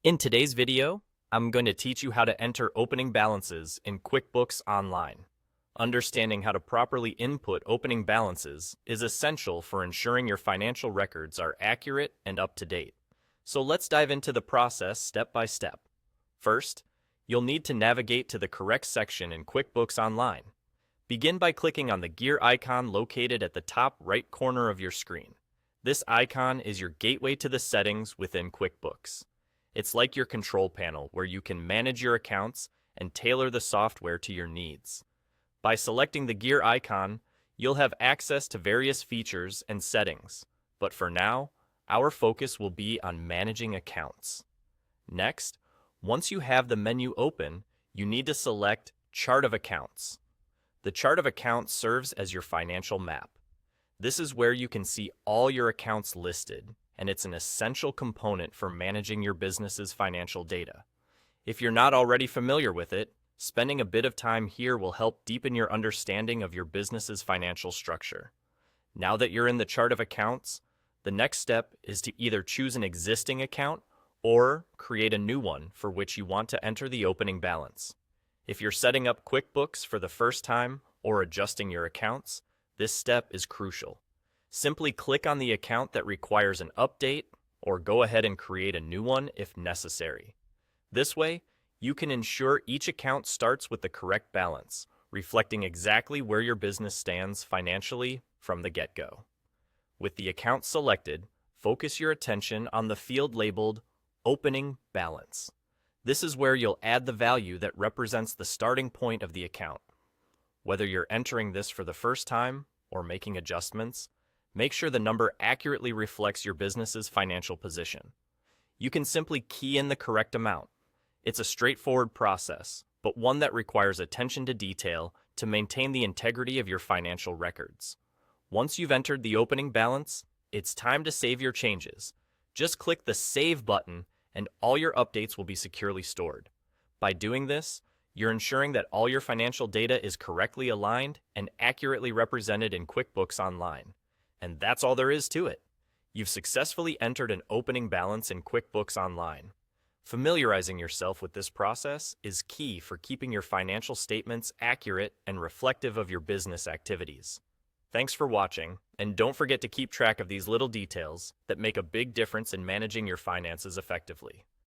In today's video, I'm going to teach you how to enter opening balances in QuickBooks Online. Understanding how to properly input opening balances is essential for ensuring your financial records are accurate and up to date. So let's dive into the process step by step. First, you'll need to navigate to the correct section in QuickBooks Online. Begin by clicking on the gear icon located at the top right corner of your screen. This icon is your gateway to the settings within QuickBooks. It's like your control panel where you can manage your accounts and tailor the software to your needs. By selecting the gear icon, you'll have access to various features and settings, but for now, our focus will be on managing accounts. Next, once you have the menu open, you need to select Chart of Accounts. The Chart of Accounts serves as your financial map. This is where you can see all your accounts listed, and it's an essential component for managing your business's financial data. If you're not already familiar with it, spending a bit of time here will help deepen your understanding of your business's financial structure. Now that you're in the Chart of Accounts, the next step is to either choose an existing account or create a new one for which you want to enter the opening balance. If you're setting up QuickBooks for the first time or adjusting your accounts, this step is crucial. Simply click on the account that requires an update or go ahead and create a new one if necessary. This way, you can ensure each account starts with the correct balance, reflecting exactly where your business stands financially from the get-go. With the account selected, focus your attention on the field labeled Opening Balance. This is where you'll add the value that represents the starting point of the account. Whether you're entering this for the first time or making adjustments, make sure the number accurately reflects your business's financial position. You can simply key in the correct amount. It's a straightforward process, but one that requires attention to detail to maintain the integrity of your financial records. Once you've entered the opening balance, it's time to save your changes. Just click the Save button and all your updates will be securely stored. By doing this, you're ensuring that all your financial data is correctly aligned and accurately represented in QuickBooks Online. And that's all there is to it. You've successfully entered an opening balance in QuickBooks Online. Familiarizing yourself with this process is key for keeping your financial statements accurate and reflective of your business activities. Thanks for watching, and don't forget to keep track of these little details that make a big difference in managing your finances effectively.